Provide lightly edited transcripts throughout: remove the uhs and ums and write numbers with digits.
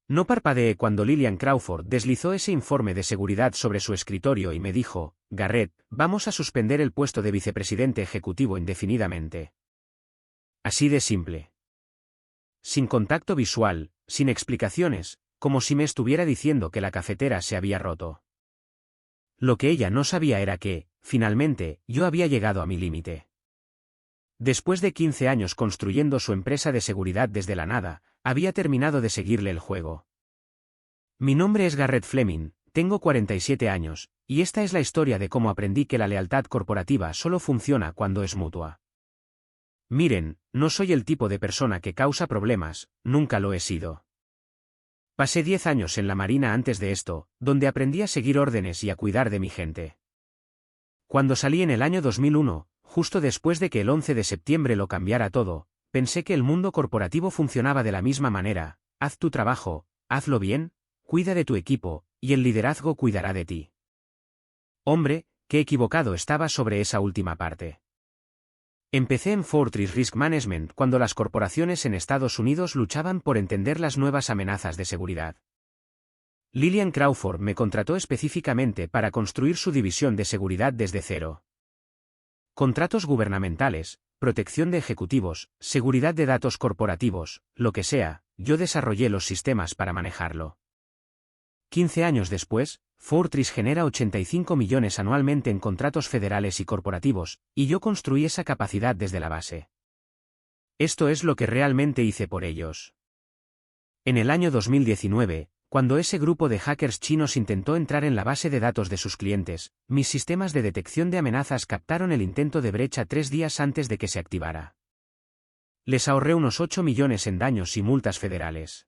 No parpadeé cuando Lillian Crawford deslizó ese informe de seguridad sobre su escritorio y me dijo, Garrett, vamos a suspender el puesto de vicepresidente ejecutivo indefinidamente. Así de simple. Sin contacto visual, sin explicaciones, como si me estuviera diciendo que la cafetera se había roto. Lo que ella no sabía era que, finalmente, yo había llegado a mi límite. Después de 15 años construyendo su empresa de seguridad desde la nada, había terminado de seguirle el juego. Mi nombre es Garrett Fleming, tengo 47 años, y esta es la historia de cómo aprendí que la lealtad corporativa solo funciona cuando es mutua. Miren, no soy el tipo de persona que causa problemas, nunca lo he sido. Pasé 10 años en la Marina antes de esto, donde aprendí a seguir órdenes y a cuidar de mi gente. Cuando salí en el año 2001, justo después de que el 11 de septiembre lo cambiara todo, pensé que el mundo corporativo funcionaba de la misma manera: haz tu trabajo, hazlo bien, cuida de tu equipo, y el liderazgo cuidará de ti. Hombre, qué equivocado estaba sobre esa última parte. Empecé en Fortress Risk Management cuando las corporaciones en Estados Unidos luchaban por entender las nuevas amenazas de seguridad. Lillian Crawford me contrató específicamente para construir su división de seguridad desde cero. Contratos gubernamentales, protección de ejecutivos, seguridad de datos corporativos, lo que sea, yo desarrollé los sistemas para manejarlo. 15 años después, Fortress genera 85 millones anualmente en contratos federales y corporativos, y yo construí esa capacidad desde la base. Esto es lo que realmente hice por ellos. En el año 2019, cuando ese grupo de hackers chinos intentó entrar en la base de datos de sus clientes, mis sistemas de detección de amenazas captaron el intento de brecha 3 días antes de que se activara. Les ahorré unos 8 millones en daños y multas federales.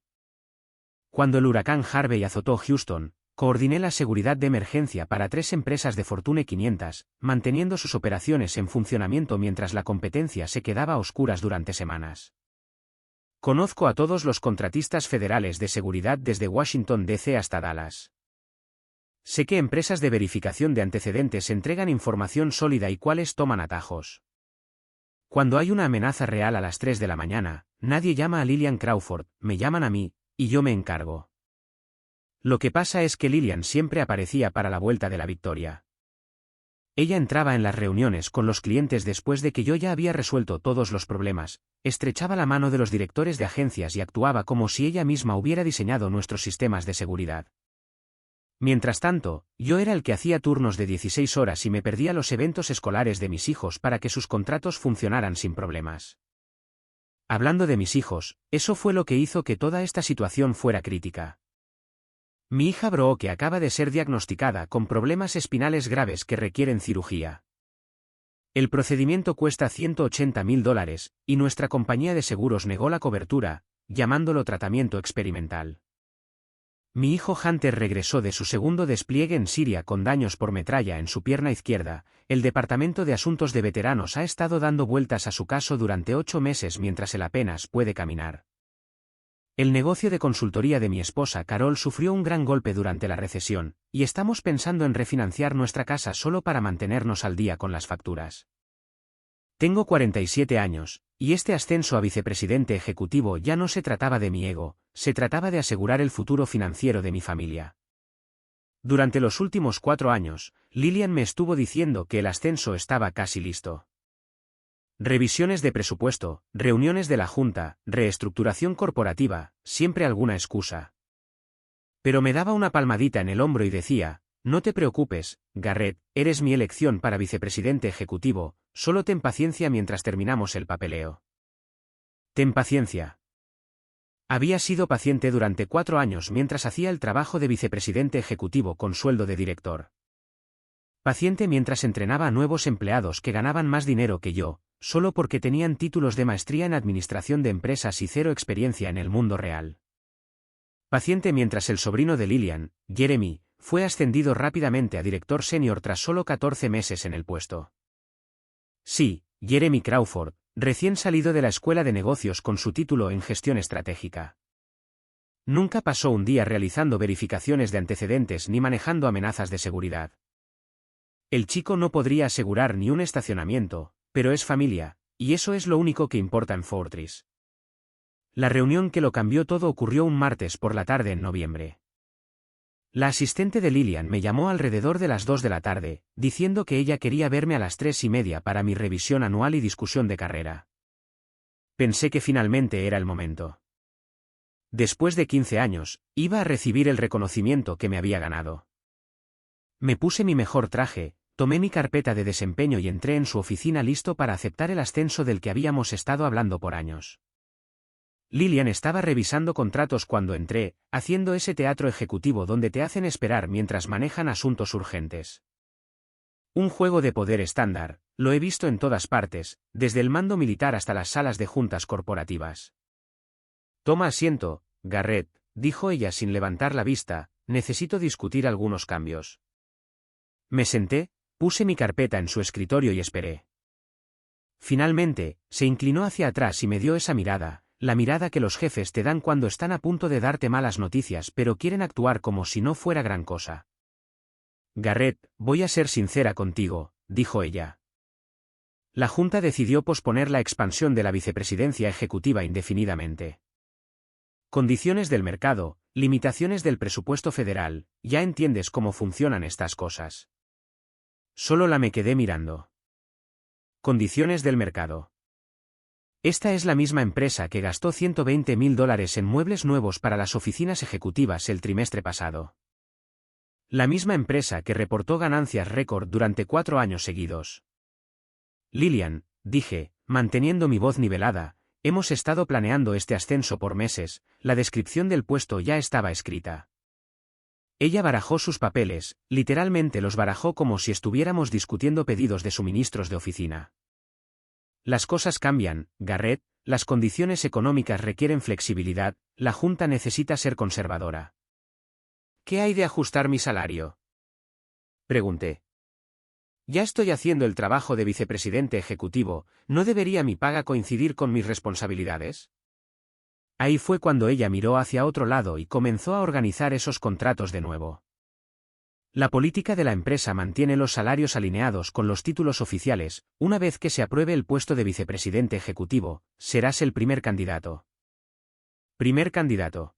Cuando el huracán Harvey azotó Houston, coordiné la seguridad de emergencia para 3 empresas de Fortune 500, manteniendo sus operaciones en funcionamiento mientras la competencia se quedaba a oscuras durante semanas. Conozco a todos los contratistas federales de seguridad desde Washington, D.C. hasta Dallas. Sé qué empresas de verificación de antecedentes entregan información sólida y cuáles toman atajos. Cuando hay una amenaza real a las 3 de la mañana, nadie llama a Lillian Crawford, me llaman a mí, y yo me encargo. Lo que pasa es que Lillian siempre aparecía para la vuelta de la victoria. Ella entraba en las reuniones con los clientes después de que yo ya había resuelto todos los problemas, estrechaba la mano de los directores de agencias y actuaba como si ella misma hubiera diseñado nuestros sistemas de seguridad. Mientras tanto, yo era el que hacía turnos de 16 horas y me perdía los eventos escolares de mis hijos para que sus contratos funcionaran sin problemas. Hablando de mis hijos, eso fue lo que hizo que toda esta situación fuera crítica. Mi hija Brooke acaba de ser diagnosticada con problemas espinales graves que requieren cirugía. El procedimiento cuesta $180.000, y nuestra compañía de seguros negó la cobertura, llamándolo tratamiento experimental. Mi hijo Hunter regresó de su segundo despliegue en Siria con daños por metralla en su pierna izquierda. El Departamento de Asuntos de Veteranos ha estado dando vueltas a su caso durante 8 meses mientras él apenas puede caminar. El negocio de consultoría de mi esposa Carol sufrió un gran golpe durante la recesión, y estamos pensando en refinanciar nuestra casa solo para mantenernos al día con las facturas. Tengo 47 años, y este ascenso a vicepresidente ejecutivo ya no se trataba de mi ego, se trataba de asegurar el futuro financiero de mi familia. Durante los últimos 4 años, Lillian me estuvo diciendo que el ascenso estaba casi listo. Revisiones de presupuesto, reuniones de la junta, reestructuración corporativa, siempre alguna excusa. Pero me daba una palmadita en el hombro y decía, no te preocupes, Garrett, eres mi elección para vicepresidente ejecutivo, solo ten paciencia mientras terminamos el papeleo. Ten paciencia. Había sido paciente durante 4 años mientras hacía el trabajo de vicepresidente ejecutivo con sueldo de director. Paciente mientras entrenaba a nuevos empleados que ganaban más dinero que yo, solo porque tenían títulos de maestría en administración de empresas y 0 experiencia en el mundo real. Paciente mientras el sobrino de Lillian, Jeremy, fue ascendido rápidamente a director senior tras solo 14 meses en el puesto. Sí, Jeremy Crawford, recién salido de la escuela de negocios con su título en gestión estratégica. Nunca pasó un día realizando verificaciones de antecedentes ni manejando amenazas de seguridad. El chico no podría asegurar ni un estacionamiento, pero es familia, y eso es lo único que importa en Fortress. La reunión que lo cambió todo ocurrió un martes por la tarde en noviembre. La asistente de Lillian me llamó alrededor de las 2 de la tarde, diciendo que ella quería verme a las 3:30 para mi revisión anual y discusión de carrera. Pensé que finalmente era el momento. Después de 15 años, iba a recibir el reconocimiento que me había ganado. Me puse mi mejor traje, tomé mi carpeta de desempeño y entré en su oficina listo para aceptar el ascenso del que habíamos estado hablando por años. Lillian estaba revisando contratos cuando entré, haciendo ese teatro ejecutivo donde te hacen esperar mientras manejan asuntos urgentes. Un juego de poder estándar, lo he visto en todas partes, desde el mando militar hasta las salas de juntas corporativas. Toma asiento, Garrett, dijo ella sin levantar la vista, necesito discutir algunos cambios. Me senté, puse mi carpeta en su escritorio y esperé. Finalmente, se inclinó hacia atrás y me dio esa mirada, la mirada que los jefes te dan cuando están a punto de darte malas noticias pero quieren actuar como si no fuera gran cosa. Garrett, voy a ser sincera contigo, dijo ella. La Junta decidió posponer la expansión de la vicepresidencia ejecutiva indefinidamente. Condiciones del mercado, limitaciones del presupuesto federal, ya entiendes cómo funcionan estas cosas. Solo la me quedé mirando. Condiciones del mercado. Esta es la misma empresa que gastó $120.000 en muebles nuevos para las oficinas ejecutivas el trimestre pasado. La misma empresa que reportó ganancias récord durante 4 años seguidos. Lillian, dije, manteniendo mi voz nivelada, hemos estado planeando este ascenso por meses, la descripción del puesto ya estaba escrita. Ella barajó sus papeles, literalmente los barajó como si estuviéramos discutiendo pedidos de suministros de oficina. Las cosas cambian, Garrett, las condiciones económicas requieren flexibilidad, la Junta necesita ser conservadora. ¿Qué hay de ajustar mi salario?, pregunté. Ya estoy haciendo el trabajo de vicepresidente ejecutivo, ¿no debería mi paga coincidir con mis responsabilidades? Ahí fue cuando ella miró hacia otro lado y comenzó a organizar esos contratos de nuevo. La política de la empresa mantiene los salarios alineados con los títulos oficiales. Una vez que se apruebe el puesto de vicepresidente ejecutivo, serás el primer candidato. Primer candidato.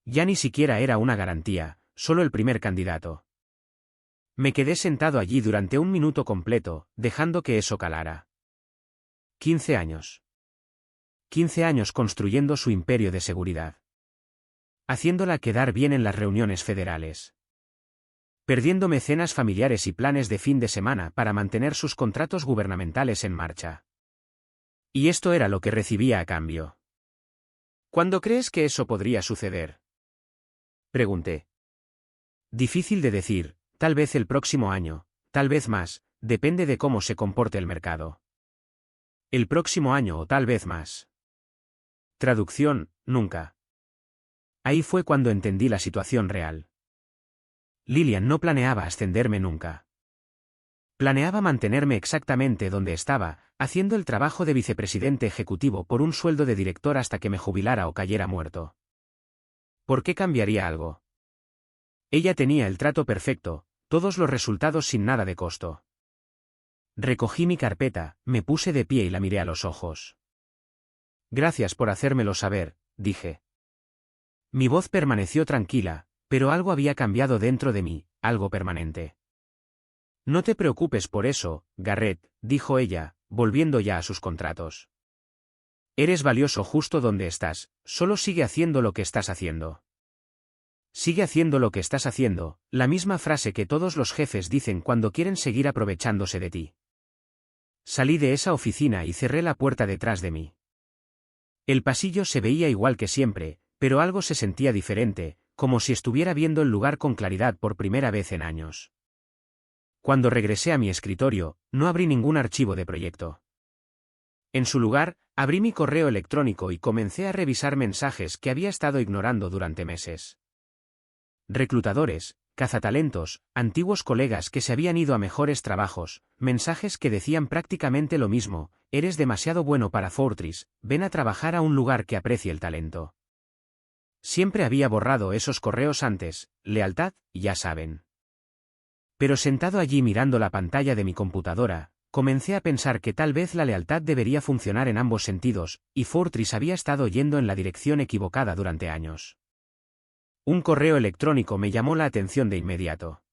Ya ni siquiera era una garantía, solo el primer candidato. Me quedé sentado allí durante 1 minuto completo, dejando que eso calara. 15 años. 15 años construyendo su imperio de seguridad. Haciéndola quedar bien en las reuniones federales. Perdiendo mecenas familiares y planes de fin de semana para mantener sus contratos gubernamentales en marcha. Y esto era lo que recibía a cambio. ¿Cuándo crees que eso podría suceder?, pregunté. Difícil de decir, tal vez el próximo año, tal vez más, depende de cómo se comporte el mercado. El próximo año o tal vez más. Traducción, nunca. Ahí fue cuando entendí la situación real. Lillian no planeaba ascenderme nunca. Planeaba mantenerme exactamente donde estaba, haciendo el trabajo de vicepresidente ejecutivo por un sueldo de director hasta que me jubilara o cayera muerto. ¿Por qué cambiaría algo? Ella tenía el trato perfecto, todos los resultados sin nada de costo. Recogí mi carpeta, me puse de pie y la miré a los ojos. Gracias por hacérmelo saber, dije. Mi voz permaneció tranquila, pero algo había cambiado dentro de mí, algo permanente. No te preocupes por eso, Garrett, dijo ella, volviendo ya a sus contratos. Eres valioso justo donde estás, solo sigue haciendo lo que estás haciendo. Sigue haciendo lo que estás haciendo, la misma frase que todos los jefes dicen cuando quieren seguir aprovechándose de ti. Salí de esa oficina y cerré la puerta detrás de mí. El pasillo se veía igual que siempre, pero algo se sentía diferente, como si estuviera viendo el lugar con claridad por primera vez en años. Cuando regresé a mi escritorio, no abrí ningún archivo de proyecto. En su lugar, abrí mi correo electrónico y comencé a revisar mensajes que había estado ignorando durante meses. Reclutadores, cazatalentos, antiguos colegas que se habían ido a mejores trabajos, mensajes que decían prácticamente lo mismo: eres demasiado bueno para Fortress, ven a trabajar a un lugar que aprecie el talento. Siempre había borrado esos correos antes, lealtad, ya saben. Pero sentado allí mirando la pantalla de mi computadora, comencé a pensar que tal vez la lealtad debería funcionar en ambos sentidos, y Fortress había estado yendo en la dirección equivocada durante años. Un correo electrónico me llamó la atención de inmediato.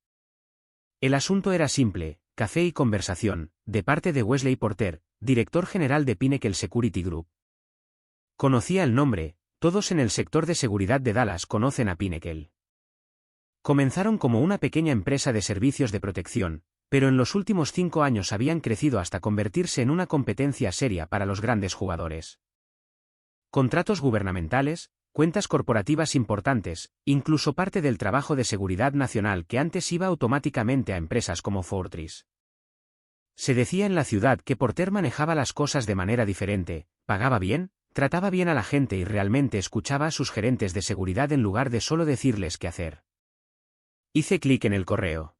El asunto era simple: café y conversación, de parte de Wesley Porter, director general de Pinnacle Security Group. Conocía el nombre, todos en el sector de seguridad de Dallas conocen a Pinnacle. Comenzaron como una pequeña empresa de servicios de protección, pero en los últimos 5 años habían crecido hasta convertirse en una competencia seria para los grandes jugadores. Contratos gubernamentales, cuentas corporativas importantes, incluso parte del trabajo de seguridad nacional que antes iba automáticamente a empresas como Fortress. Se decía en la ciudad que Porter manejaba las cosas de manera diferente, pagaba bien, trataba bien a la gente y realmente escuchaba a sus gerentes de seguridad en lugar de solo decirles qué hacer. Hice clic en el correo.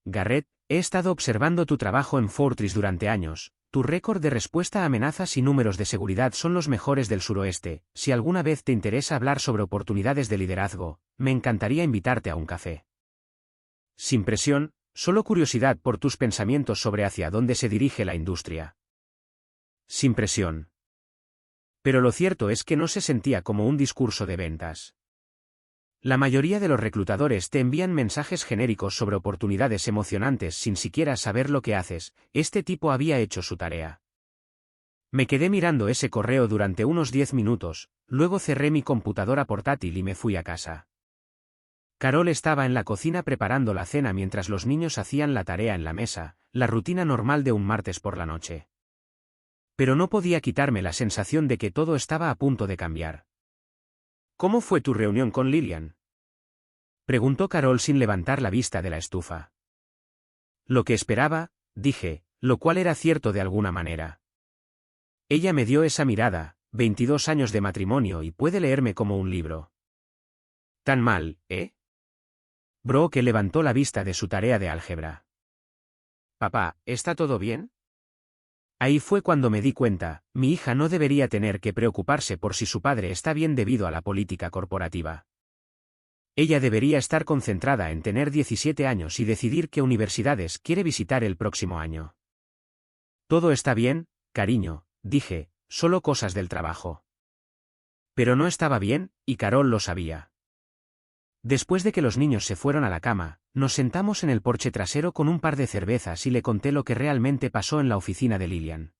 Garrett, he estado observando tu trabajo en Fortress durante años. Tu récord de respuesta a amenazas y números de seguridad son los mejores del suroeste. Si alguna vez te interesa hablar sobre oportunidades de liderazgo, me encantaría invitarte a un café. Sin presión, solo curiosidad por tus pensamientos sobre hacia dónde se dirige la industria. Sin presión. Pero lo cierto es que no se sentía como un discurso de ventas. La mayoría de los reclutadores te envían mensajes genéricos sobre oportunidades emocionantes sin siquiera saber lo que haces. Este tipo había hecho su tarea. Me quedé mirando ese correo durante unos 10 minutos, luego cerré mi computadora portátil y me fui a casa. Carol estaba en la cocina preparando la cena mientras los niños hacían la tarea en la mesa, la rutina normal de un martes por la noche. Pero no podía quitarme la sensación de que todo estaba a punto de cambiar. ¿Cómo fue tu reunión con Lillian?, preguntó Carol sin levantar la vista de la estufa. Lo que esperaba, dije, lo cual era cierto de alguna manera. Ella me dio esa mirada, 22 años de matrimonio y puede leerme como un libro. Tan mal, ¿eh? Brooke levantó la vista de su tarea de álgebra. Papá, ¿está todo bien? Ahí fue cuando me di cuenta, mi hija no debería tener que preocuparse por si su padre está bien debido a la política corporativa. Ella debería estar concentrada en tener 17 años y decidir qué universidades quiere visitar el próximo año. Todo está bien, cariño, dije, solo cosas del trabajo. Pero no estaba bien, y Carol lo sabía. Después de que los niños se fueron a la cama, nos sentamos en el porche trasero con un par de cervezas y le conté lo que realmente pasó en la oficina de Lillian.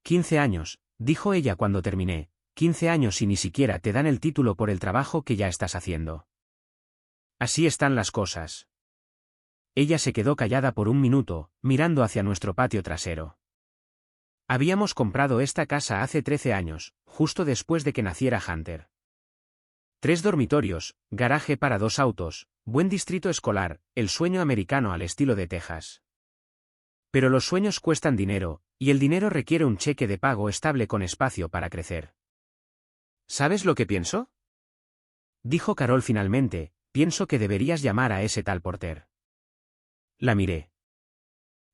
15 años, dijo ella cuando terminé, 15 años y ni siquiera te dan el título por el trabajo que ya estás haciendo. Así están las cosas. Ella se quedó callada por un minuto, mirando hacia nuestro patio trasero. Habíamos comprado esta casa hace 13 años, justo después de que naciera Hunter. 3 dormitorios, garaje para 2 autos, buen distrito escolar, el sueño americano al estilo de Texas. Pero los sueños cuestan dinero, y el dinero requiere un cheque de pago estable con espacio para crecer. ¿Sabes lo que pienso?, dijo Carol finalmente, pienso que deberías llamar a ese tal Porter. La miré.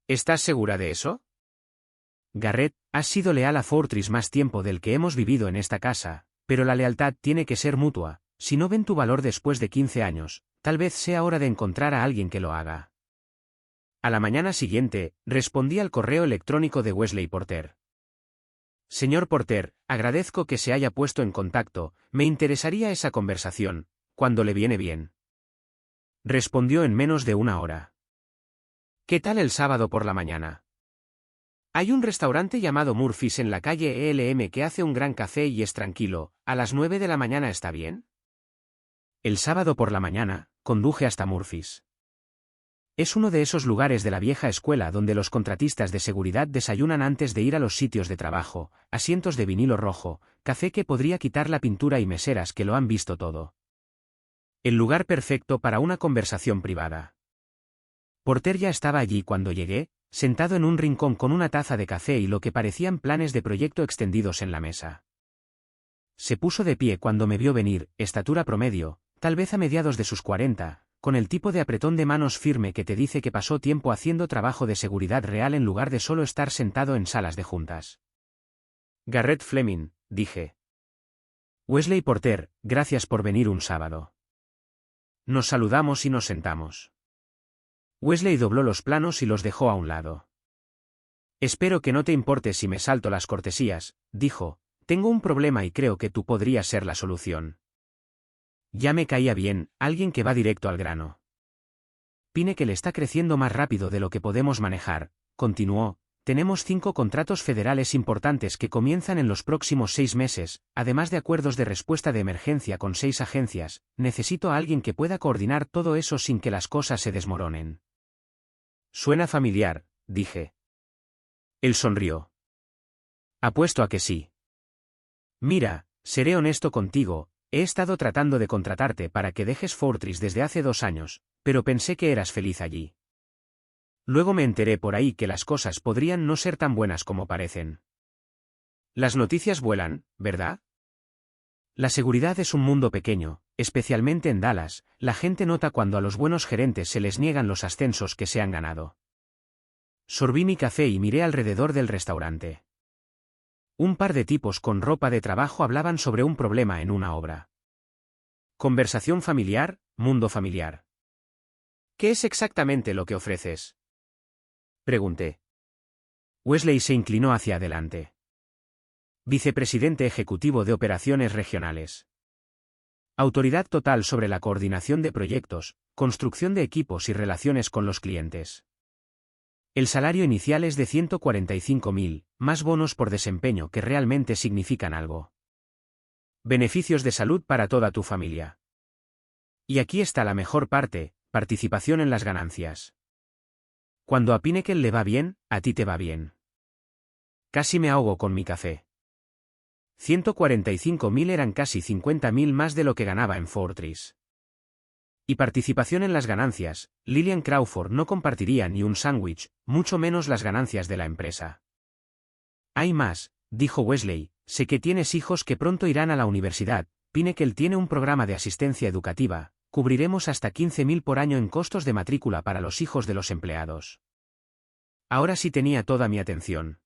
¿Estás segura de eso? Garrett, has sido leal a Fortress más tiempo del que hemos vivido en esta casa, pero la lealtad tiene que ser mutua. Si no ven tu valor después de 15 años, tal vez sea hora de encontrar a alguien que lo haga. A la mañana siguiente, respondí al correo electrónico de Wesley Porter. Señor Porter, agradezco que se haya puesto en contacto, me interesaría esa conversación, cuando le viene bien. Respondió en menos de una hora. ¿Qué tal el sábado por la mañana? Hay un restaurante llamado Murphy's en la calle ELM que hace un gran café y es tranquilo. ¿A las 9 de la mañana está bien? El sábado por la mañana, conduje hasta Murphy's. Es uno de esos lugares de la vieja escuela donde los contratistas de seguridad desayunan antes de ir a los sitios de trabajo, asientos de vinilo rojo, café que podría quitar la pintura y meseras que lo han visto todo. El lugar perfecto para una conversación privada. Porter ya estaba allí cuando llegué, sentado en un rincón con una taza de café y lo que parecían planes de proyecto extendidos en la mesa. Se puso de pie cuando me vio venir, estatura promedio, tal vez a mediados de sus 40, con el tipo de apretón de manos firme que te dice que pasó tiempo haciendo trabajo de seguridad real en lugar de solo estar sentado en salas de juntas. Garrett Fleming, dije. Wesley Porter, gracias por venir un sábado. Nos saludamos y nos sentamos. Wesley dobló los planos y los dejó a un lado. Espero que no te importe si me salto las cortesías, dijo. Tengo un problema y creo que tú podrías ser la solución. Ya me caía bien, alguien que va directo al grano. Pinnacle está creciendo más rápido de lo que podemos manejar, continuó. Tenemos 5 contratos federales importantes que comienzan en los próximos 6 meses, además de acuerdos de respuesta de emergencia con 6 agencias. Necesito a alguien que pueda coordinar todo eso sin que las cosas se desmoronen. Suena familiar, dije. Él sonrió. Apuesto a que sí. Mira, seré honesto contigo, he estado tratando de contratarte para que dejes Fortress desde hace 2 años, pero pensé que eras feliz allí. Luego me enteré por ahí que las cosas podrían no ser tan buenas como parecen. Las noticias vuelan, ¿verdad? La seguridad es un mundo pequeño, especialmente en Dallas. La gente nota cuando a los buenos gerentes se les niegan los ascensos que se han ganado. Sorbí mi café y miré alrededor del restaurante. Un par de tipos con ropa de trabajo hablaban sobre un problema en una obra. Conversación familiar, mundo familiar. ¿Qué es exactamente lo que ofreces? Pregunté. Wesley se inclinó hacia adelante. Vicepresidente ejecutivo de operaciones regionales. Autoridad total sobre la coordinación de proyectos, construcción de equipos y relaciones con los clientes. El salario inicial es de 145.000, más bonos por desempeño que realmente significan algo. Beneficios de salud para toda tu familia. Y aquí está la mejor parte, participación en las ganancias. Cuando a Pinnacle le va bien, a ti te va bien. Casi me ahogo con mi café. 145.000 eran casi 50.000 más de lo que ganaba en Fortress. Y participación en las ganancias, Lillian Crawford no compartiría ni un sándwich, mucho menos las ganancias de la empresa. Hay más, dijo Wesley, sé que tienes hijos que pronto irán a la universidad. Pinnacle tiene un programa de asistencia educativa, cubriremos hasta 15.000 por año en costos de matrícula para los hijos de los empleados. Ahora sí tenía toda mi atención.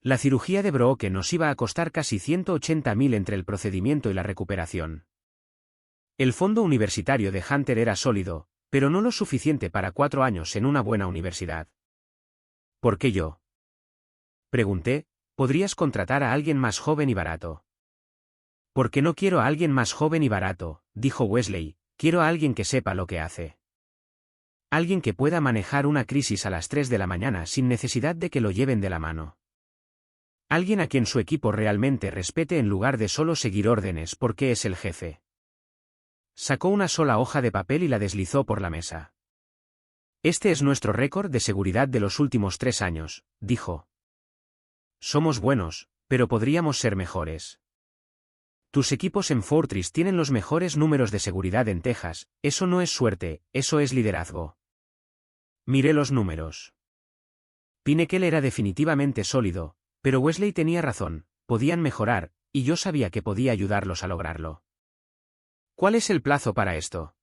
La cirugía de Brooke nos iba a costar casi 180.000 entre el procedimiento y la recuperación. El fondo universitario de Hunter era sólido, pero no lo suficiente para 4 años en una buena universidad. ¿Por qué yo? Pregunté, ¿podrías contratar a alguien más joven y barato? Porque no quiero a alguien más joven y barato, dijo Wesley, quiero a alguien que sepa lo que hace. Alguien que pueda manejar una crisis a las 3 de la mañana sin necesidad de que lo lleven de la mano. Alguien a quien su equipo realmente respete en lugar de solo seguir órdenes porque es el jefe. Sacó una sola hoja de papel y la deslizó por la mesa. Este es nuestro récord de seguridad de los últimos 3 años, dijo. Somos buenos, pero podríamos ser mejores. Tus equipos en Fortress tienen los mejores números de seguridad en Texas, eso no es suerte, eso es liderazgo. Miré los números. Pinnacle era definitivamente sólido, pero Wesley tenía razón, podían mejorar, y yo sabía que podía ayudarlos a lograrlo. ¿Cuál es el plazo para esto?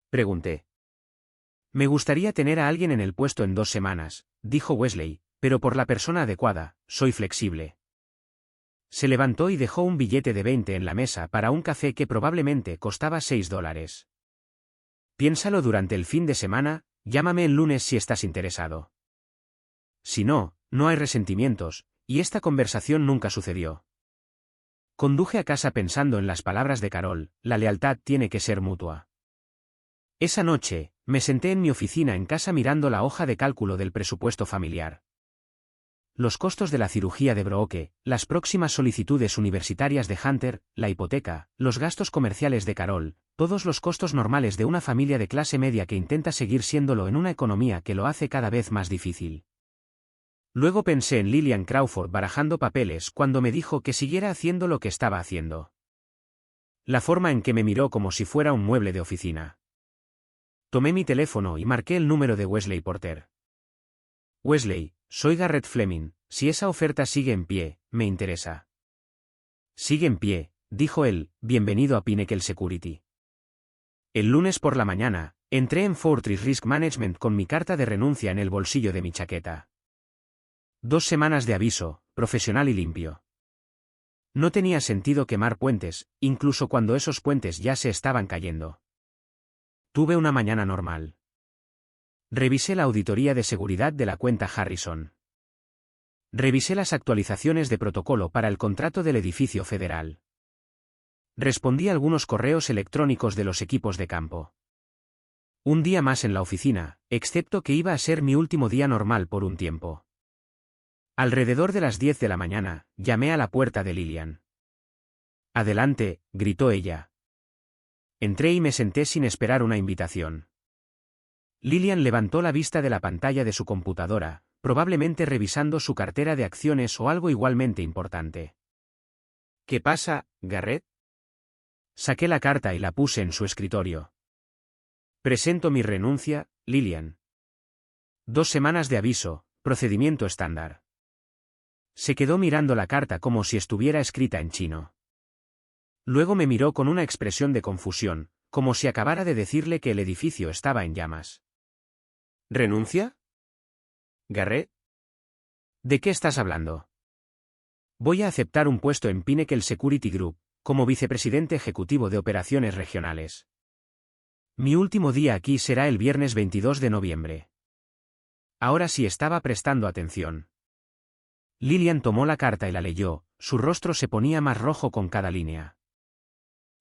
Pregunté. Me gustaría tener a alguien en el puesto en 2 semanas, dijo Wesley, pero por la persona adecuada, soy flexible. Se levantó y dejó un billete de 20 en la mesa para un café que probablemente costaba $6. Piénsalo durante el fin de semana, llámame el lunes si estás interesado. Si no, no hay resentimientos, y esta conversación nunca sucedió. Conduje a casa pensando en las palabras de Carol, la lealtad tiene que ser mutua. Esa noche, me senté en mi oficina en casa mirando la hoja de cálculo del presupuesto familiar. Los costos de la cirugía de Brooke, las próximas solicitudes universitarias de Hunter, la hipoteca, los gastos comerciales de Carol, todos los costos normales de una familia de clase media que intenta seguir siéndolo en una economía que lo hace cada vez más difícil. Luego pensé en Lillian Crawford barajando papeles cuando me dijo que siguiera haciendo lo que estaba haciendo. La forma en que me miró como si fuera un mueble de oficina. Tomé mi teléfono y marqué el número de Wesley Porter. Wesley, soy Garrett Fleming, si esa oferta sigue en pie, me interesa. Sigue en pie, dijo él, bienvenido a Pinnacle Security. El lunes por la mañana, entré en Fortress Risk Management con mi carta de renuncia en el bolsillo de mi chaqueta. 2 semanas de aviso, profesional y limpio. No tenía sentido quemar puentes, incluso cuando esos puentes ya se estaban cayendo. Tuve una mañana normal. Revisé la auditoría de seguridad de la cuenta Harrison. Revisé las actualizaciones de protocolo para el contrato del edificio federal. Respondí a algunos correos electrónicos de los equipos de campo. Un día más en la oficina, excepto que iba a ser mi último día normal por un tiempo. Alrededor de las 10 de la mañana, llamé a la puerta de Lillian. «Adelante», gritó ella. Entré y me senté sin esperar una invitación. Lillian levantó la vista de la pantalla de su computadora, probablemente revisando su cartera de acciones o algo igualmente importante. «¿Qué pasa, Garrett?» Saqué la carta y la puse en su escritorio. «Presento mi renuncia, Lillian. 2 semanas de aviso, procedimiento estándar». Se quedó mirando la carta como si estuviera escrita en chino. Luego me miró con una expresión de confusión, como si acabara de decirle que el edificio estaba en llamas. «¿Renuncia? Garrett? ¿De qué estás hablando?» «Voy a aceptar un puesto en Pinnacle Security Group, como vicepresidente ejecutivo de operaciones regionales. Mi último día aquí será el viernes 22 de noviembre». Ahora sí estaba prestando atención. Lillian tomó la carta y la leyó, su rostro se ponía más rojo con cada línea.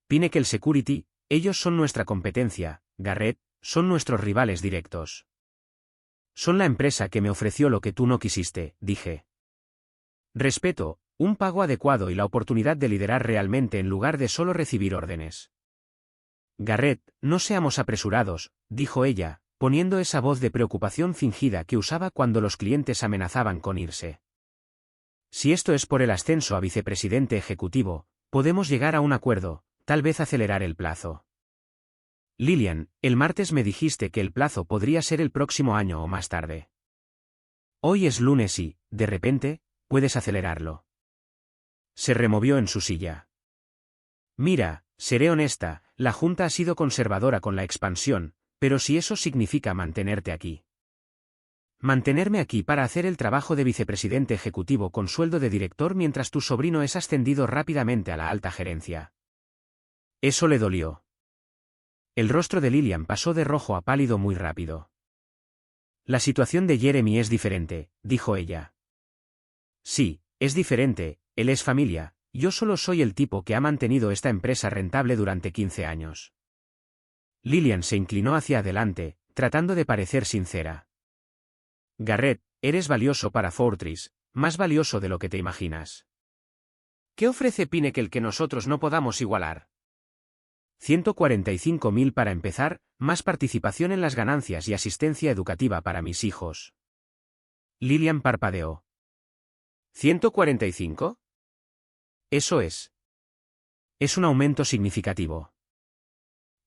«Pinnacle Security, ellos son nuestra competencia, Garrett, son nuestros rivales directos. Son la empresa que me ofreció lo que tú no quisiste», dije. «Respeto, un pago adecuado y la oportunidad de liderar realmente en lugar de solo recibir órdenes». «Garrett, no seamos apresurados», dijo ella, poniendo esa voz de preocupación fingida que usaba cuando los clientes amenazaban con irse. «Si esto es por el ascenso a vicepresidente ejecutivo, podemos llegar a un acuerdo, tal vez acelerar el plazo». «Lillian, el martes me dijiste que el plazo podría ser el próximo año o más tarde. Hoy es lunes y, de repente, puedes acelerarlo». Se removió en su silla. «Mira, seré honesta, la Junta ha sido conservadora con la expansión, pero si eso significa mantenerte aquí. Mantenerme aquí para hacer el trabajo de vicepresidente ejecutivo con sueldo de director mientras tu sobrino es ascendido rápidamente a la alta gerencia». Eso le dolió. El rostro de Lillian pasó de rojo a pálido muy rápido. «La situación de Jeremy es diferente», dijo ella. «Sí, es diferente, él es familia, yo solo soy el tipo que ha mantenido esta empresa rentable durante 15 años». Lillian se inclinó hacia adelante, tratando de parecer sincera. «Garrett, eres valioso para Fortress, más valioso de lo que te imaginas. ¿Qué ofrece Pinnacle que nosotros no podamos igualar?» 145.000 para empezar, más participación en las ganancias y asistencia educativa para mis hijos. Lillian parpadeó. ¿145? Eso es. Es un aumento significativo.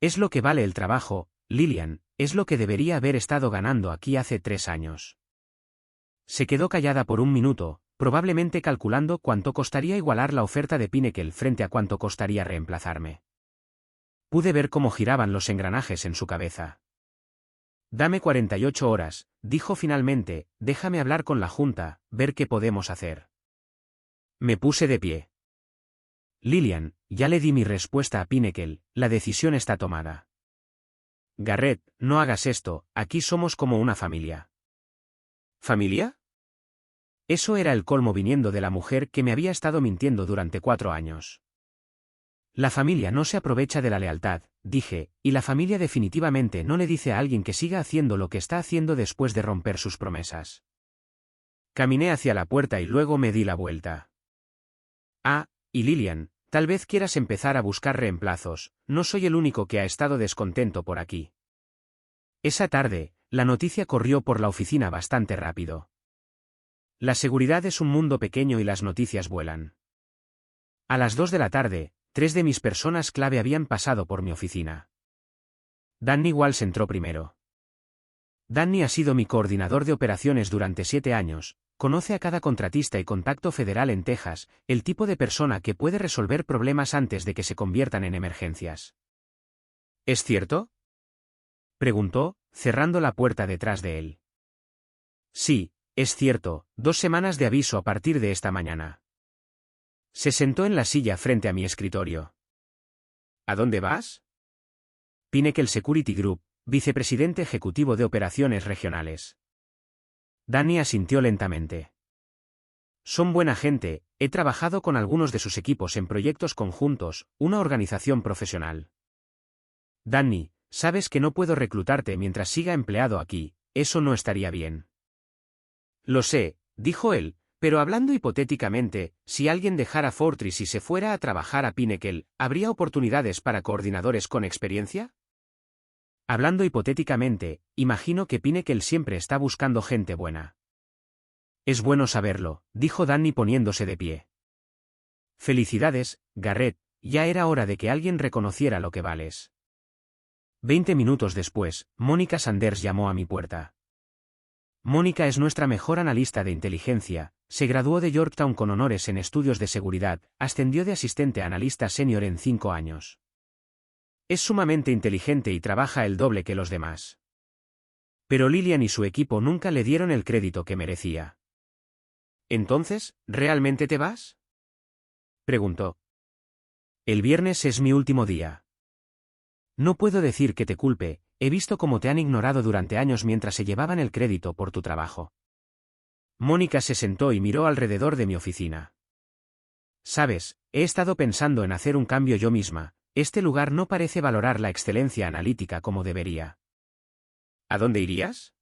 Es lo que vale el trabajo, Lillian, es lo que debería haber estado ganando aquí hace 3 años. Se quedó callada por un minuto, probablemente calculando cuánto costaría igualar la oferta de Pinnacle frente a cuánto costaría reemplazarme. Pude ver cómo giraban los engranajes en su cabeza. «Dame 48 horas», dijo finalmente, «déjame hablar con la Junta, ver qué podemos hacer». Me puse de pie. «Lillian, ya le di mi respuesta a Pinnacle, la decisión está tomada». «Garrett, no hagas esto, aquí somos como una familia». ¿Familia? Eso era el colmo viniendo de la mujer que me había estado mintiendo durante 4 años. «La familia no se aprovecha de la lealtad», dije, y la familia definitivamente no le dice a alguien que siga haciendo lo que está haciendo después de romper sus promesas. Caminé hacia la puerta y luego me di la vuelta. «Ah, y Lillian, tal vez quieras empezar a buscar reemplazos, no soy el único que ha estado descontento por aquí». Esa tarde, la noticia corrió por la oficina bastante rápido. La seguridad es un mundo pequeño y las noticias vuelan. A las 2 de la tarde, 3 de mis personas clave habían pasado por mi oficina. Danny Walsh entró primero. Danny ha sido mi coordinador de operaciones durante 7 años, conoce a cada contratista y contacto federal en Texas, el tipo de persona que puede resolver problemas antes de que se conviertan en emergencias. ¿Es cierto?, preguntó, cerrando la puerta detrás de él. «Sí, es cierto, 2 semanas de aviso a partir de esta mañana». Se sentó en la silla frente a mi escritorio. «¿A dónde vas?» «Pinnacle Security Group, vicepresidente ejecutivo de operaciones regionales». Danny asintió lentamente. Son buena gente, he trabajado con algunos de sus equipos en proyectos conjuntos, una organización profesional. Danny, sabes que no puedo reclutarte mientras siga empleado aquí, eso no estaría bien. Lo sé, dijo él, pero hablando hipotéticamente, si alguien dejara Fortress y se fuera a trabajar a Pinnacle, ¿habría oportunidades para coordinadores con experiencia? Hablando hipotéticamente, imagino que Pinnacle siempre está buscando gente buena. Es bueno saberlo, dijo Danny poniéndose de pie. Felicidades, Garrett, ya era hora de que alguien reconociera lo que vales. 20 minutos después, Mónica Sanders llamó a mi puerta. Mónica es nuestra mejor analista de inteligencia, se graduó de Yorktown con honores en estudios de seguridad, ascendió de asistente a analista senior en 5 años. Es sumamente inteligente y trabaja el doble que los demás. Pero Lillian y su equipo nunca le dieron el crédito que merecía. ¿Entonces, realmente te vas?, preguntó. El viernes es mi último día. No puedo decir que te culpe, he visto cómo te han ignorado durante años mientras se llevaban el crédito por tu trabajo. Mónica se sentó y miró alrededor de mi oficina. Sabes, he estado pensando en hacer un cambio yo misma, este lugar no parece valorar la excelencia analítica como debería. ¿A dónde irías?,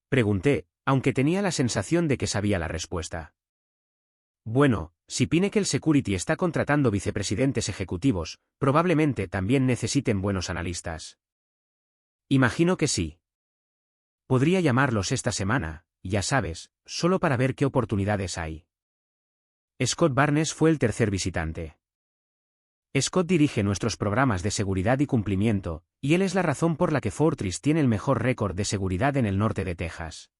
pregunté, aunque tenía la sensación de que sabía la respuesta. Bueno, si Pinnacle Security está contratando vicepresidentes ejecutivos, probablemente también necesiten buenos analistas. Imagino que sí. Podría llamarlos esta semana, ya sabes, solo para ver qué oportunidades hay. Scott Barnes fue el tercer visitante. Scott dirige nuestros programas de seguridad y cumplimiento, y él es la razón por la que Fortress tiene el mejor récord de seguridad en el norte de Texas.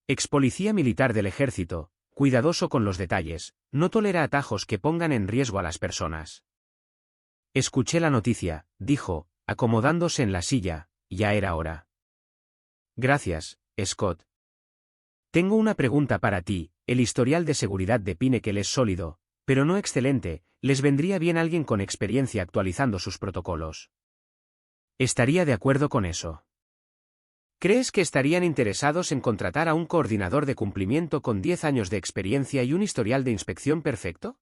Ex policía militar del ejército, cuidadoso con los detalles, no tolera atajos que pongan en riesgo a las personas. Escuché la noticia, dijo, acomodándose en la silla, ya era hora. Gracias, Scott. Tengo una pregunta para ti, el historial de seguridad de Pinnacle es sólido, pero no excelente, les vendría bien alguien con experiencia actualizando sus protocolos. Estaría de acuerdo con eso. ¿Crees que estarían interesados en contratar a un coordinador de cumplimiento con 10 años de experiencia y un historial de inspección perfecto?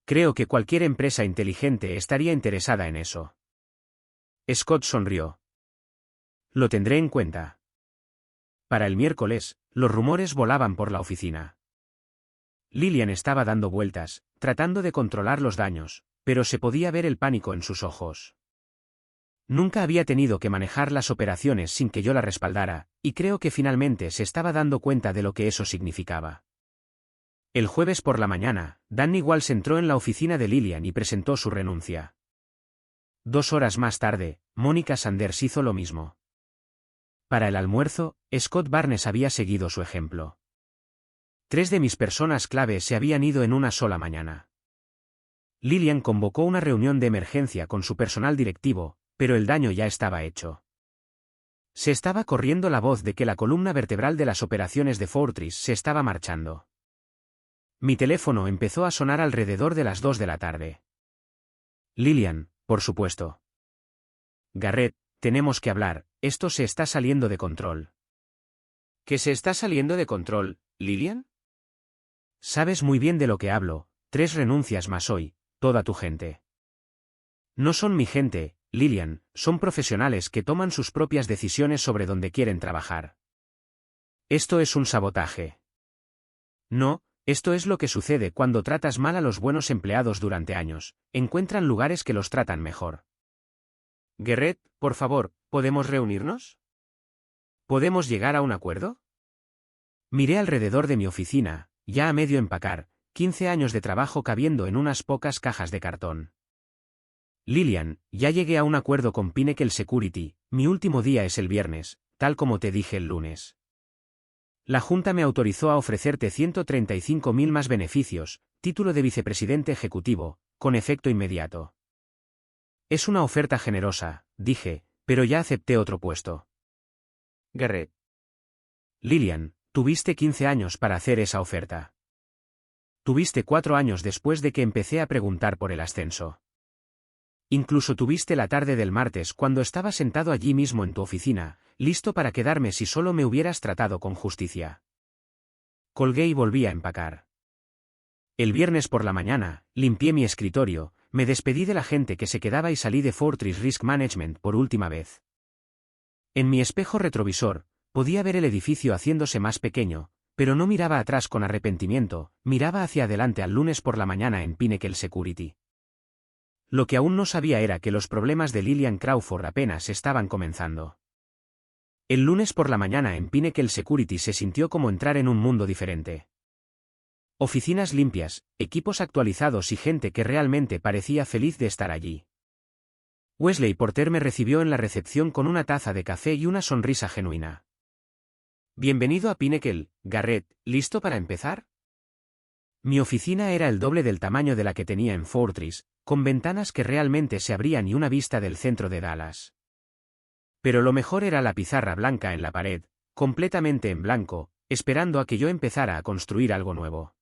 Creo que cualquier empresa inteligente estaría interesada en eso. Scott sonrió. Lo tendré en cuenta. Para el miércoles, los rumores volaban por la oficina. Lillian estaba dando vueltas, tratando de controlar los daños, pero se podía ver el pánico en sus ojos. Nunca había tenido que manejar las operaciones sin que yo la respaldara, y creo que finalmente se estaba dando cuenta de lo que eso significaba. El jueves por la mañana, Danny Walsh entró en la oficina de Lillian y presentó su renuncia. 2 horas más tarde, Mónica Sanders hizo lo mismo. Para el almuerzo, Scott Barnes había seguido su ejemplo. 3 de mis personas clave se habían ido en una sola mañana. Lillian convocó una reunión de emergencia con su personal directivo, pero el daño ya estaba hecho. Se estaba corriendo la voz de que la columna vertebral de las operaciones de Fortress se estaba marchando. Mi teléfono empezó a sonar alrededor de las 2 de la tarde. Lillian, por supuesto. Garrett, tenemos que hablar, esto se está saliendo de control. ¿Qué se está saliendo de control, Lillian? Sabes muy bien de lo que hablo, 3 renuncias más hoy, toda tu gente. No son mi gente, Lillian, son profesionales que toman sus propias decisiones sobre dónde quieren trabajar. Esto es un sabotaje. No, esto es lo que sucede cuando tratas mal a los buenos empleados durante años, encuentran lugares que los tratan mejor. Garrett, por favor, ¿podemos reunirnos? ¿Podemos llegar a un acuerdo? Miré alrededor de mi oficina, ya a medio empacar, 15 años de trabajo cabiendo en unas pocas cajas de cartón. Lillian, ya llegué a un acuerdo con Pinnacle Security, mi último día es el viernes, tal como te dije el lunes. La Junta me autorizó a ofrecerte 135.000 más beneficios, título de vicepresidente ejecutivo, con efecto inmediato. Es una oferta generosa, dije, pero ya acepté otro puesto. Garrett. Lillian, tuviste 15 años para hacer esa oferta. Tuviste 4 años después de que empecé a preguntar por el ascenso. Incluso tuviste la tarde del martes cuando estaba sentado allí mismo en tu oficina, listo para quedarme si solo me hubieras tratado con justicia. colgué y volví a empacar. El viernes por la mañana, limpié mi escritorio, me despedí de la gente que se quedaba y salí de Fortress Risk Management por última vez. En mi espejo retrovisor, podía ver el edificio haciéndose más pequeño, pero no miraba atrás con arrepentimiento, miraba hacia adelante al lunes por la mañana en Pinnacle Security. Lo que aún no sabía era que los problemas de Lillian Crawford apenas estaban comenzando. El lunes por la mañana en Pinnacle Security se sintió como entrar en un mundo diferente. Oficinas limpias, equipos actualizados y gente que realmente parecía feliz de estar allí. Wesley Porter me recibió en la recepción con una taza de café y una sonrisa genuina. Bienvenido a Pinnacle, Garrett, ¿listo para empezar? Mi oficina era el doble del tamaño de la que tenía en Fortress, con ventanas que realmente se abrían y una vista del centro de Dallas. Pero lo mejor era la pizarra blanca en la pared, completamente en blanco, esperando a que yo empezara a construir algo nuevo.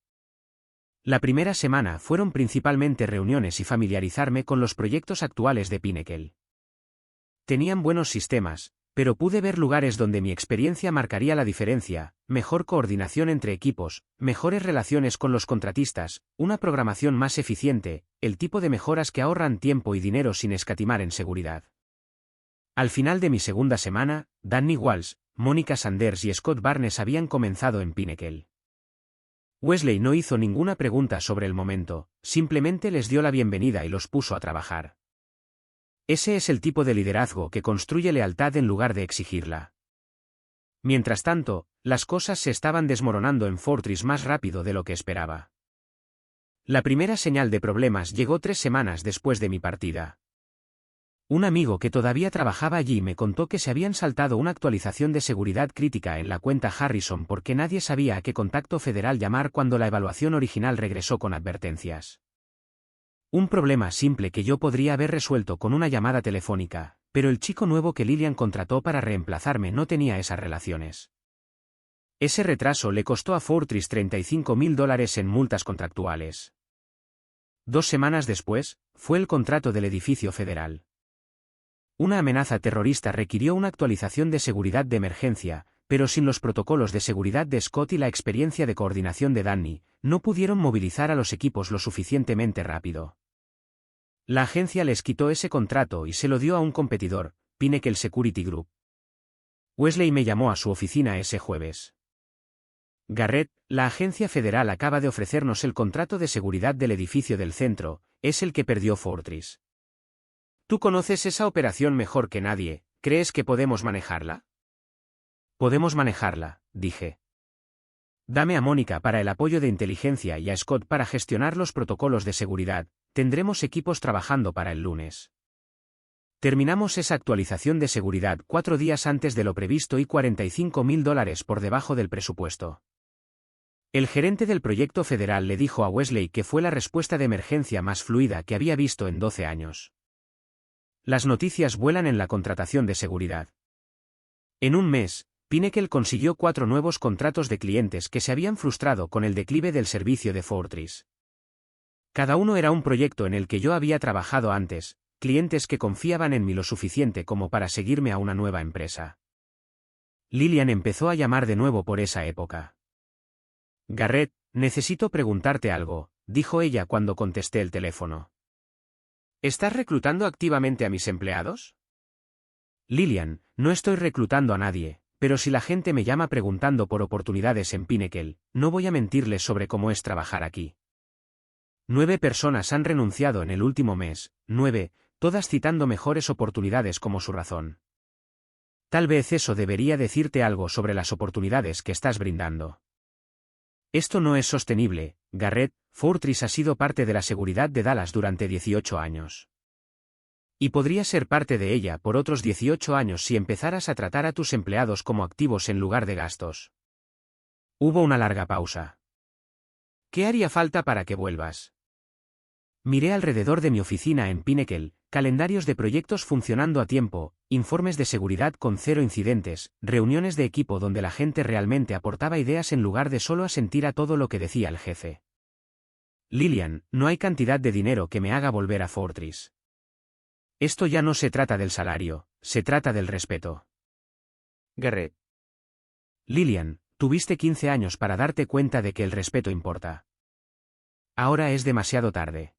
La primera semana fueron principalmente reuniones y familiarizarme con los proyectos actuales de Pinnacle. Tenían buenos sistemas, pero pude ver lugares donde mi experiencia marcaría la diferencia: mejor coordinación entre equipos, mejores relaciones con los contratistas, una programación más eficiente, el tipo de mejoras que ahorran tiempo y dinero sin escatimar en seguridad. Al final de mi segunda semana, Danny Walsh, Mónica Sanders y Scott Barnes habían comenzado en Pinnacle. Wesley no hizo ninguna pregunta sobre el momento, simplemente les dio la bienvenida y los puso a trabajar. Ese es el tipo de liderazgo que construye lealtad en lugar de exigirla. Mientras tanto, las cosas se estaban desmoronando en Fortress más rápido de lo que esperaba. La primera señal de problemas llegó 3 semanas después de mi partida. Un amigo que todavía trabajaba allí me contó que se habían saltado una actualización de seguridad crítica en la cuenta Harrison porque nadie sabía a qué contacto federal llamar cuando la evaluación original regresó con advertencias. Un problema simple que yo podría haber resuelto con una llamada telefónica, pero el chico nuevo que Lillian contrató para reemplazarme no tenía esas relaciones. Ese retraso le costó a Fortress $35,000 en multas contractuales. 2 semanas después, fue el contrato del edificio federal. Una amenaza terrorista requirió una actualización de seguridad de emergencia, pero sin los protocolos de seguridad de Scott y la experiencia de coordinación de Danny, no pudieron movilizar a los equipos lo suficientemente rápido. La agencia les quitó ese contrato y se lo dio a un competidor, Pinnacle Security Group. Wesley me llamó a su oficina ese jueves. Garrett, la agencia federal acaba de ofrecernos el contrato de seguridad del edificio del centro, es el que perdió Fortress. Tú conoces esa operación mejor que nadie, ¿crees que podemos manejarla? Podemos manejarla, dije. Dame a Mónica para el apoyo de inteligencia y a Scott para gestionar los protocolos de seguridad, tendremos equipos trabajando para el lunes. Terminamos esa actualización de seguridad 4 días antes de lo previsto y $45,000 por debajo del presupuesto. El gerente del proyecto federal le dijo a Wesley que fue la respuesta de emergencia más fluida que había visto en 12 años. Las noticias vuelan en la contratación de seguridad. En un mes, Pinnacle consiguió 4 nuevos contratos de clientes que se habían frustrado con el declive del servicio de Fortress. Cada uno era un proyecto en el que yo había trabajado antes, clientes que confiaban en mí lo suficiente como para seguirme a una nueva empresa. Lillian empezó a llamar de nuevo por esa época. Garrett, necesito preguntarte algo, dijo ella cuando contesté el teléfono. ¿Estás reclutando activamente a mis empleados? Lillian, no estoy reclutando a nadie, pero si la gente me llama preguntando por oportunidades en Pinnacle, no voy a mentirles sobre cómo es trabajar aquí. 9 personas han renunciado en el último mes, 9, todas citando mejores oportunidades como su razón. Tal vez eso debería decirte algo sobre las oportunidades que estás brindando. Esto no es sostenible, Garrett. Fortress ha sido parte de la seguridad de Dallas durante 18 años. Y podría ser parte de ella por otros 18 años si empezaras a tratar a tus empleados como activos en lugar de gastos. Hubo una larga pausa. ¿Qué haría falta para que vuelvas? Miré alrededor de mi oficina en Pinnacle, calendarios de proyectos funcionando a tiempo, informes de seguridad con 0 incidentes, reuniones de equipo donde la gente realmente aportaba ideas en lugar de solo asentir a todo lo que decía el jefe. Lillian, no hay cantidad de dinero que me haga volver a Fortress. Esto ya no se trata del salario, se trata del respeto. Garrett. Lillian, Tuviste 15 años para darte cuenta de que el respeto importa. Ahora es demasiado tarde.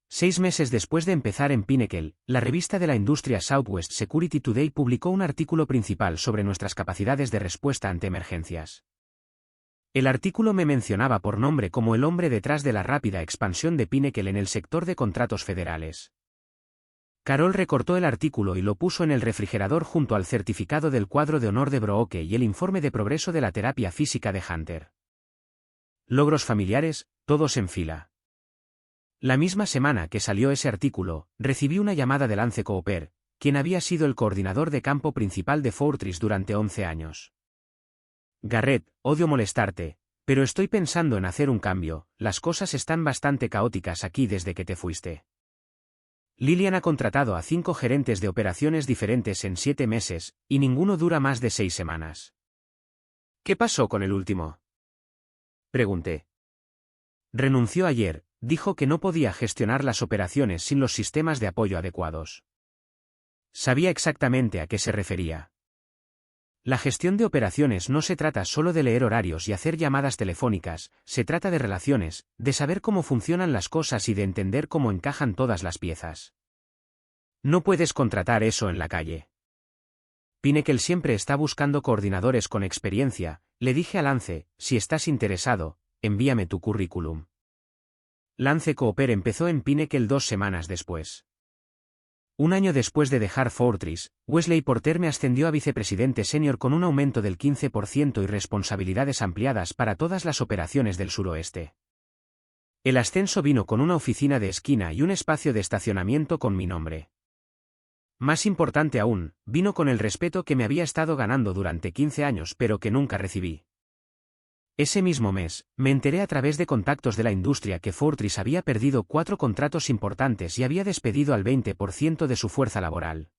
6 meses después de empezar en Pinnacle, la revista de la industria Southwest Security Today publicó un artículo principal sobre nuestras capacidades de respuesta ante emergencias. El artículo me mencionaba por nombre como el hombre detrás de la rápida expansión de Pinnacle en el sector de contratos federales. Carol recortó el artículo y lo puso en el refrigerador junto al certificado del cuadro de honor de Brooke y el informe de progreso de la terapia física de Hunter. Logros familiares, todos en fila. La misma semana que salió ese artículo, recibí una llamada de Lance Cooper, quien había sido el coordinador de campo principal de Fortress durante 11 años. Garrett, odio molestarte, pero estoy pensando en hacer un cambio, las cosas están bastante caóticas aquí desde que te fuiste. Lillian ha contratado a 5 gerentes de operaciones diferentes en 7 meses, y ninguno dura más de 6 semanas. ¿Qué pasó con el último?, pregunté. Renunció ayer, dijo que no podía gestionar las operaciones sin los sistemas de apoyo adecuados. Sabía exactamente a qué se refería. La gestión de operaciones no se trata solo de leer horarios y hacer llamadas telefónicas, se trata de relaciones, de saber cómo funcionan las cosas y de entender cómo encajan todas las piezas. No puedes contratar eso en la calle. Pinnacle siempre está buscando coordinadores con experiencia, le dije a Lance, si estás interesado, envíame tu currículum. Lance Cooper empezó en Pinnacle 2 semanas después. Un año después de dejar Fortress, Wesley Porter me ascendió a vicepresidente senior con un aumento del 15% y responsabilidades ampliadas para todas las operaciones del suroeste. El ascenso vino con una oficina de esquina y un espacio de estacionamiento con mi nombre. Más importante aún, vino con el respeto que me había estado ganando durante 15 años pero que nunca recibí. Ese mismo mes, me enteré a través de contactos de la industria que Fortress había perdido 4 contratos importantes y había despedido al 20% de su fuerza laboral.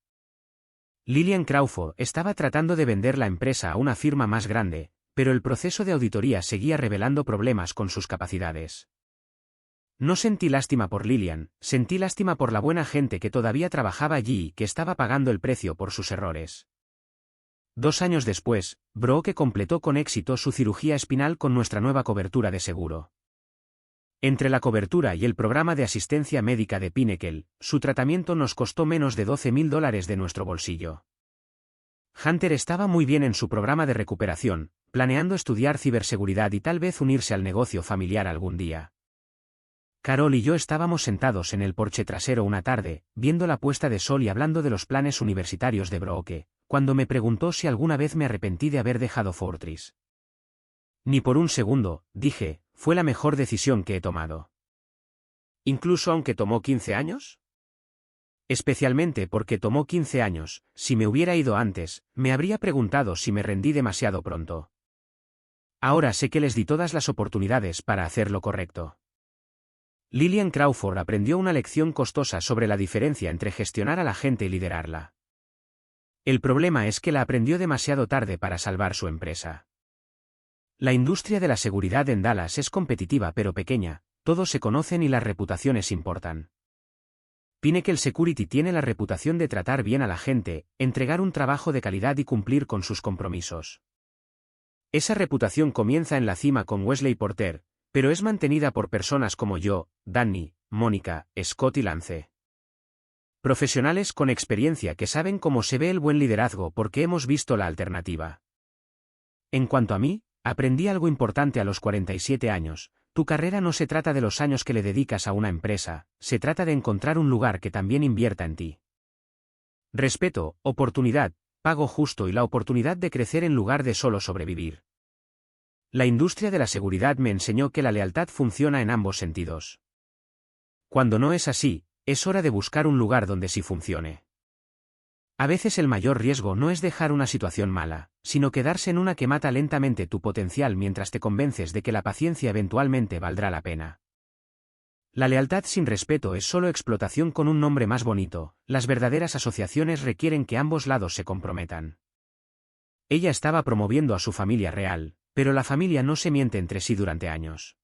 Lillian Crawford estaba tratando de vender la empresa a una firma más grande, pero el proceso de auditoría seguía revelando problemas con sus capacidades. No sentí lástima por Lillian, sentí lástima por la buena gente que todavía trabajaba allí y que estaba pagando el precio por sus errores. 2 años después, Brooke completó con éxito su cirugía espinal con nuestra nueva cobertura de seguro. Entre la cobertura y el programa de asistencia médica de Pinnacle, su tratamiento nos costó menos de $12,000 de nuestro bolsillo. Hunter estaba muy bien en su programa de recuperación, planeando estudiar ciberseguridad y tal vez unirse al negocio familiar algún día. Carol y yo estábamos sentados en el porche trasero una tarde, viendo la puesta de sol y hablando de los planes universitarios de Brooke, cuando me preguntó si alguna vez me arrepentí de haber dejado Fortress. Ni por un segundo, dije, fue la mejor decisión que he tomado. ¿Incluso aunque tomó 15 años? Especialmente porque tomó 15 años, si me hubiera ido antes, me habría preguntado si me rendí demasiado pronto. Ahora sé que les di todas las oportunidades para hacer lo correcto. Lillian Crawford aprendió una lección costosa sobre la diferencia entre gestionar a la gente y liderarla. El problema es que la aprendió demasiado tarde para salvar su empresa. La industria de la seguridad en Dallas es competitiva pero pequeña, todos se conocen y las reputaciones importan. Pinnacle Security tiene la reputación de tratar bien a la gente, entregar un trabajo de calidad y cumplir con sus compromisos. Esa reputación comienza en la cima con Wesley Porter, pero es mantenida por personas como yo, Danny, Mónica, Scott y Lance. Profesionales con experiencia que saben cómo se ve el buen liderazgo porque hemos visto la alternativa. En cuanto a mí, aprendí algo importante a los 47 años, tu carrera no se trata de los años que le dedicas a una empresa, se trata de encontrar un lugar que también invierta en ti. Respeto, oportunidad, pago justo y la oportunidad de crecer en lugar de solo sobrevivir. La industria de la seguridad me enseñó que la lealtad funciona en ambos sentidos. Cuando no es así, es hora de buscar un lugar donde sí funcione. A veces el mayor riesgo no es dejar una situación mala, sino quedarse en una que mata lentamente tu potencial mientras te convences de que la paciencia eventualmente valdrá la pena. La lealtad sin respeto es solo explotación con un nombre más bonito, las verdaderas asociaciones requieren que ambos lados se comprometan. Ella estaba promoviendo a su familia real, pero la familia no se miente entre sí durante años.